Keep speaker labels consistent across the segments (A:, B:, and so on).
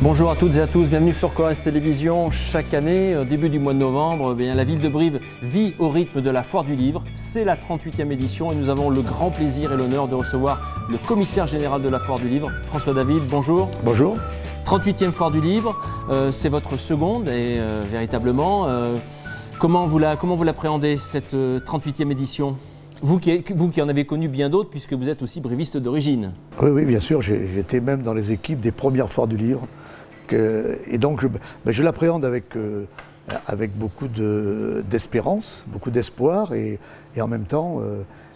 A: Bonjour à toutes et à tous, bienvenue sur Corrèze Télévision. Chaque année, au début du mois de novembre, la ville de Brive vit au rythme de la Foire du Livre. C'est la 38e édition et nous avons le grand plaisir et l'honneur de recevoir le commissaire général de la Foire du Livre, François David. Bonjour.
B: Bonjour.
A: 38e Foire du Livre, c'est votre seconde et véritablement, comment vous l'appréhendez cette 38e édition ? Vous qui en avez connu bien d'autres, puisque vous êtes aussi briviste d'origine.
B: Oui, bien sûr, j'étais même dans les équipes des premières Foires du Livre. Et donc je l'appréhende avec beaucoup d'espérance, beaucoup d'espoir et en même temps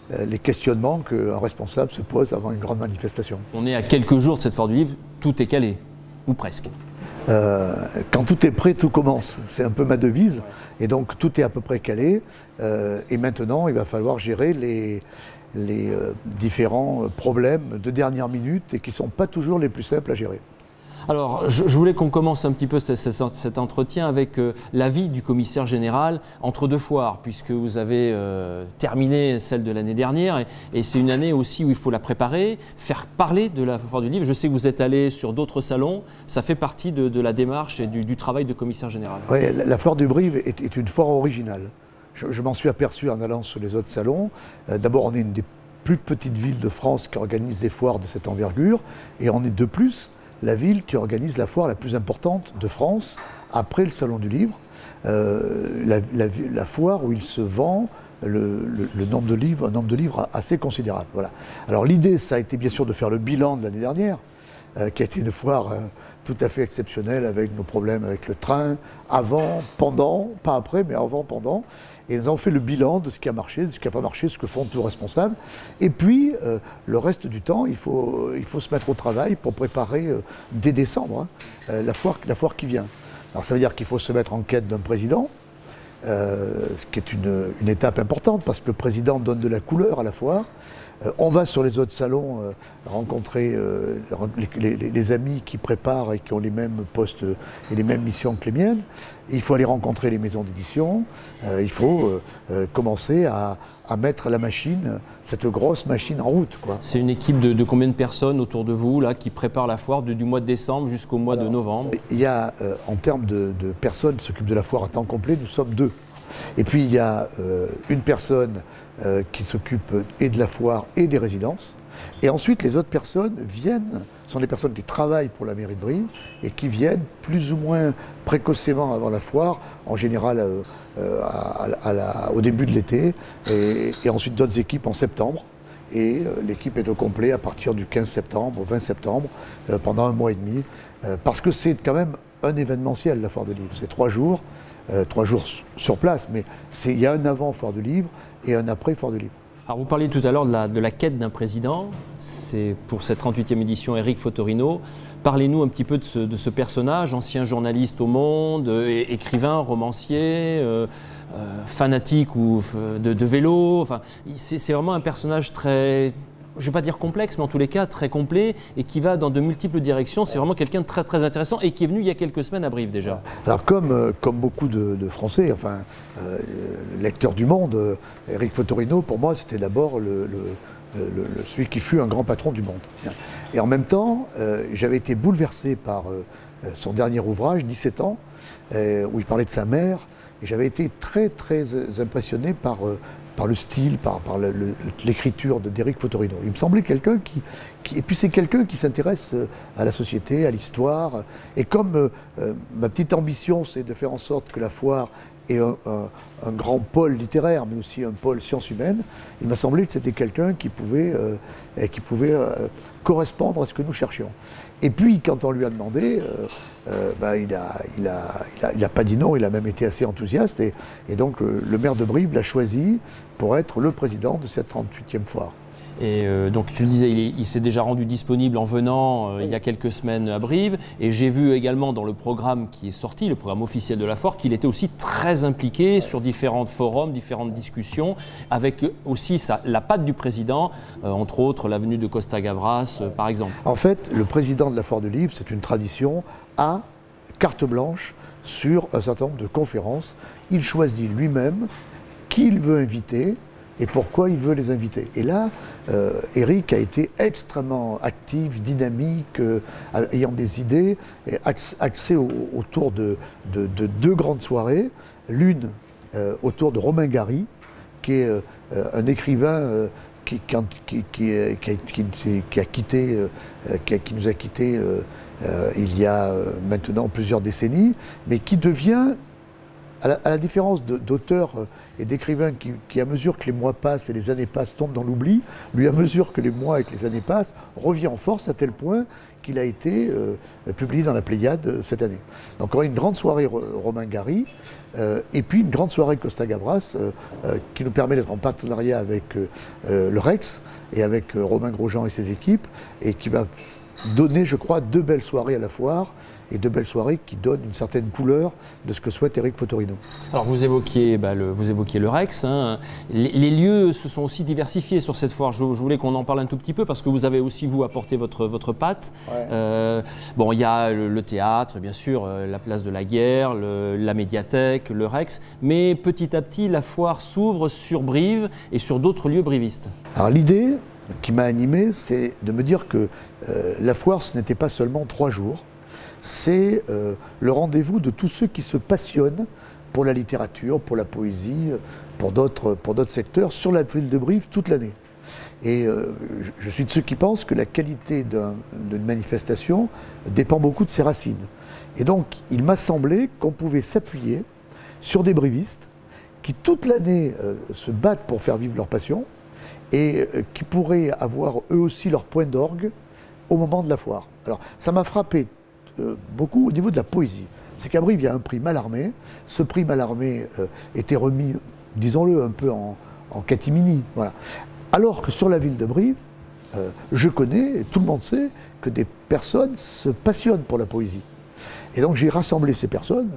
B: les questionnements qu'un responsable se pose avant une grande manifestation.
A: On est à quelques jours de cette Foire du Livre, tout est calé, ou presque.
B: Quand tout est prêt, tout commence. C'est un peu ma devise. Et donc tout est à peu près calé. Et maintenant, il va falloir gérer les différents problèmes de dernière minute et qui ne sont pas toujours les plus simples à gérer.
A: Alors, je voulais qu'on commence un petit peu cet entretien avec l'avis du commissaire général entre deux foires, puisque vous avez terminé celle de l'année dernière, et c'est une année aussi où il faut la préparer, faire parler de la Foire du Livre. Je sais que vous êtes allé sur d'autres salons, ça fait partie de la démarche et du travail de commissaire général.
B: Oui, la Foire du Brive est une foire originale. Je m'en suis aperçu en allant sur les autres salons. D'abord, on est une des plus petites villes de France qui organise des foires de cette envergure, et on est de plus la ville qui organise la foire la plus importante de France, après le Salon du Livre, la foire où il se vend le nombre de livres, un nombre de livres assez considérable. Voilà. Alors l'idée, ça a été bien sûr de faire le bilan de l'année dernière, qui a été une foire tout à fait exceptionnelle, avec nos problèmes avec le train, avant, pendant, pas après, mais avant, pendant. Et nous avons fait le bilan de ce qui a marché, de ce qui n'a pas marché, ce que font tous les responsables. Et puis, le reste du temps, il faut se mettre au travail pour préparer, dès décembre, la foire qui vient. Alors ça veut dire qu'il faut se mettre en quête d'un président, ce qui est une étape importante, parce que le président donne de la couleur à la foire. On va sur les autres salons rencontrer les amis qui préparent et qui ont les mêmes postes et les mêmes missions que les miennes. Et il faut aller rencontrer les maisons d'édition. Il faut commencer à mettre la machine, cette grosse machine en route.
A: C'est une équipe de combien de personnes autour de vous là, qui prépare la foire du mois de décembre jusqu'au mois de novembre?
B: Il y a, en termes de personnes qui s'occupent de la foire à temps complet, nous sommes 2. Et puis il y a une personne qui s'occupe et de la foire et des résidences. Et ensuite les autres personnes sont des personnes qui travaillent pour la mairie de Brive et qui viennent plus ou moins précocement avant la foire, en général au début de l'été, et ensuite d'autres équipes en septembre. Et l'équipe est au complet à partir du 15 septembre au 20 septembre, pendant un mois et demi, parce que c'est quand même un événementiel, la Foire du Livre. C'est 3 jours. 3 jours sur place, mais il y a un avant Foire du Livre et un après Foire du Livre.
A: Alors vous parliez tout à l'heure de la quête d'un président, c'est pour cette 38e édition Éric Fotorino. Parlez-nous un petit peu de ce personnage, ancien journaliste au Monde, écrivain, romancier, fanatique ou de vélo. Enfin, c'est vraiment un personnage très, je ne vais pas dire complexe, mais en tous les cas très complet et qui va dans de multiples directions. C'est vraiment quelqu'un de très très intéressant et qui est venu il y a quelques semaines à Brive déjà.
B: Alors comme beaucoup de Français, enfin lecteurs du Monde, Éric Fotorino pour moi c'était d'abord celui qui fut un grand patron du Monde. Et en même temps, j'avais été bouleversé par son dernier ouvrage, 17 ans, où il parlait de sa mère, et j'avais été très très impressionné par le style, par l'écriture d'Éric Fotorino. Il me semblait quelqu'un et puis c'est quelqu'un qui s'intéresse à la société, à l'histoire. Et comme ma petite ambition, c'est de faire en sorte que la foire ait un grand pôle littéraire, mais aussi un pôle sciences humaines, il m'a semblé que c'était quelqu'un qui pouvait correspondre à ce que nous cherchions. Et puis, quand on lui a demandé, il a pas dit non, il a même été assez enthousiaste. Et donc, le maire de Brive l'a choisi pour être le président de cette 38e foire.
A: Et donc, tu le disais, il s'est déjà rendu disponible en venant il y a quelques semaines à Brive. Et j'ai vu également dans le programme qui est sorti, le programme officiel de la foire, qu'il était aussi très impliqué sur différents forums, différentes discussions, avec aussi la patte du président, entre autres la venue de Costa Gavras, par exemple.
B: En fait, le président de la Foire du Livre, c'est une tradition, a carte blanche sur un certain nombre de conférences. Il choisit lui-même qui il veut inviter, et pourquoi il veut les inviter. Et là, Éric a été extrêmement actif, dynamique, ayant des idées, axé autour de deux grandes soirées. L'une autour de Romain Gary, qui est un écrivain qui nous a quittés il y a maintenant plusieurs décennies, mais qui devient, à la différence d'auteurs et d'écrivains qui, à mesure que les mois passent et les années passent, tombent dans l'oubli, lui, à mesure que les mois et que les années passent, revient en force à tel point qu'il a été publié dans la Pléiade cette année. Donc on a une grande soirée Romain Gary, et puis une grande soirée Costa Gavras, qui nous permet d'être en partenariat avec le Rex et avec Romain Grosjean et ses équipes, et qui va donner, je crois, 2 belles soirées à la foire, et 2 belles soirées qui donnent une certaine couleur de ce que souhaite Éric Fotorino.
A: Alors vous évoquiez le Rex, hein. Les lieux se sont aussi diversifiés sur cette foire. Je voulais qu'on en parle un tout petit peu parce que vous avez aussi, vous, apporté votre patte. Ouais. Bon, il y a le théâtre, bien sûr, la place de la Guerre, la médiathèque, le Rex, mais petit à petit, la foire s'ouvre sur Brive et sur d'autres lieux brivistes.
B: Alors l'idée qui m'a animé, c'est de me dire que la foire, ce n'était pas seulement 3 jours, c'est le rendez-vous de tous ceux qui se passionnent pour la littérature, pour la poésie, pour d'autres secteurs, sur la ville de Brive toute l'année. Et je suis de ceux qui pensent que la qualité d'une manifestation dépend beaucoup de ses racines. Et donc, il m'a semblé qu'on pouvait s'appuyer sur des brivistes qui toute l'année se battent pour faire vivre leur passion et qui pourraient avoir eux aussi leur point d'orgue au moment de la foire. Alors, ça m'a frappé beaucoup au niveau de la poésie. C'est qu'à Brive, il y a un prix Mallarmé. Ce prix Mallarmé était remis, disons-le, un peu en catimini. Voilà. Alors que sur la ville de Brive, je connais, et tout le monde sait, que des personnes se passionnent pour la poésie. Et donc j'ai rassemblé ces personnes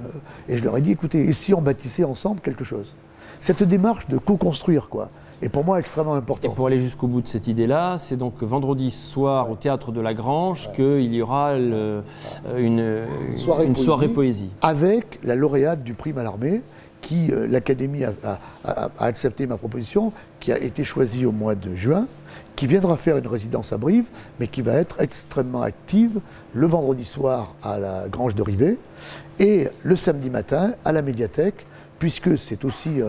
B: et je leur ai dit, écoutez, et si on bâtissait ensemble quelque chose? Cette démarche de co-construire, quoi, est pour moi extrêmement importante.
A: Et pour aller jusqu'au bout de cette idée-là, c'est donc vendredi soir au Théâtre de la Grange qu'il y aura une soirée poésie.
B: Avec la lauréate du prix Mallarmé, qui, l'Académie a accepté ma proposition, qui a été choisie au mois de juin, qui viendra faire une résidence à Brive, mais qui va être extrêmement active le vendredi soir à la Grange de Rivet et le samedi matin à la médiathèque, puisque c'est aussi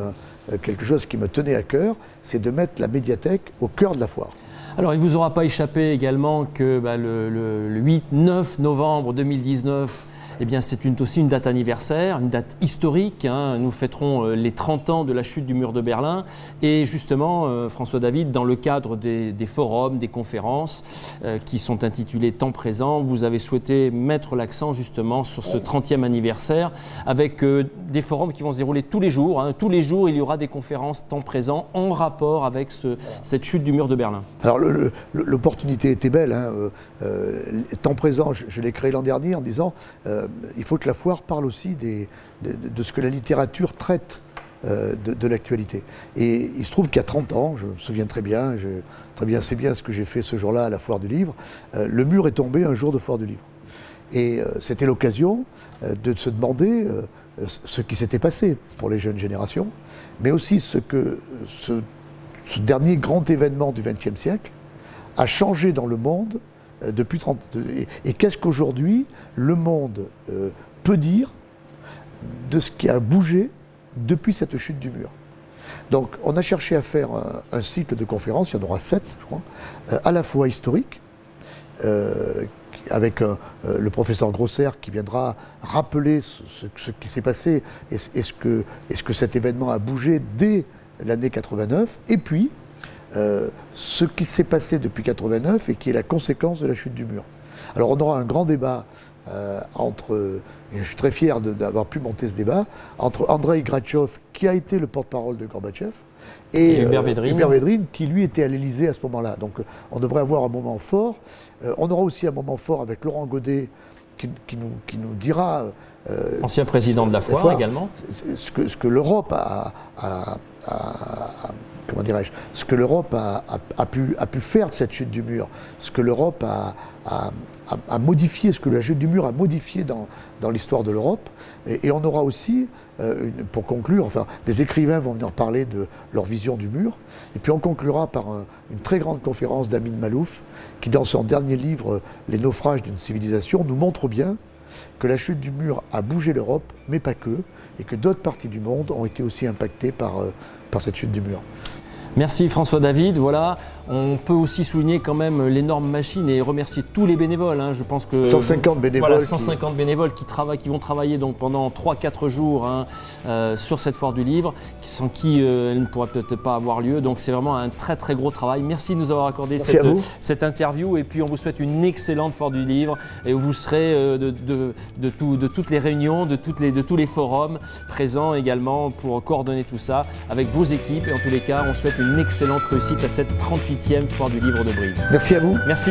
B: quelque chose qui me tenait à cœur, c'est de mettre la médiathèque au cœur de la foire.
A: Alors, il ne vous aura pas échappé également que le 8-9 novembre 2019, eh bien, c'est aussi une date anniversaire, une date historique, hein. Nous fêterons les 30 ans de la chute du mur de Berlin. Et justement, François David, dans le cadre des forums, des conférences qui sont intitulées Temps présent, vous avez souhaité mettre l'accent justement sur ce 30e anniversaire avec des forums qui vont se dérouler tous les jours. Hein. Tous les jours, il y aura des conférences Temps présent en rapport avec cette chute du mur de Berlin.
B: Alors, l'opportunité était belle. Hein. Temps présent, je l'ai créé l'an dernier en disant il faut que la foire parle aussi de ce que la littérature traite de l'actualité. Et il se trouve qu'il y a 30 ans, je me souviens très bien, c'est bien ce que j'ai fait ce jour-là à la foire du livre, le mur est tombé un jour de foire du livre. Et c'était l'occasion de se demander ce qui s'était passé pour les jeunes générations, mais aussi ce que ce dernier grand événement du XXe siècle a changé dans le monde depuis 30 ans. Et qu'est-ce qu'aujourd'hui le monde peut dire de ce qui a bougé depuis cette chute du mur? Donc on a cherché à faire un cycle de conférences, il y en aura 7 je crois, à la fois historique, avec le professeur Grosser qui viendra rappeler ce qui s'est passé et ce que cet événement a bougé dès l'année 89, et puis ce qui s'est passé depuis 89 et qui est la conséquence de la chute du mur. Alors on aura un grand débat et je suis très fier d'avoir pu monter ce débat, entre Andreï Gratchov, qui a été le porte-parole de Gorbatchev, et Hubert Védrine, qui lui était à l'Élysée à ce moment-là. Donc on devrait avoir un moment fort. On aura aussi un moment fort avec Laurent Godet, qui nous dira...
A: ancien président de la foire également.
B: Ce que l'Europe a comment dirais-je, ce que l'Europe a pu faire de cette chute du mur, ce que l'Europe a modifié, ce que la chute du mur a modifié dans l'histoire de l'Europe. Et on aura aussi, pour conclure, enfin, des écrivains vont venir parler de leur vision du mur. Et puis on conclura par une très grande conférence d'Amin Maalouf, qui dans son dernier livre, Les naufrages d'une civilisation, nous montre bien que la chute du mur a bougé l'Europe, mais pas que, et que d'autres parties du monde ont été aussi impactées par cette chute du mur.
A: Merci François David. Voilà, on peut aussi souligner quand même l'énorme machine et remercier tous les bénévoles. Je pense que
B: 150 bénévoles,
A: voilà, 150 bénévoles qui vont travailler donc pendant 3-4 jours sur cette foire du livre, sans qui elle ne pourrait peut-être pas avoir lieu. Donc c'est vraiment un très très gros travail. Merci de nous avoir accordé cette interview et puis on vous souhaite une excellente foire du livre et vous serez de toutes les réunions, de tous les forums présents également pour coordonner tout ça avec vos équipes et en tous les cas on souhaite une excellente réussite à cette 38e foire du livre de Brive.
B: Merci à vous.
A: Merci.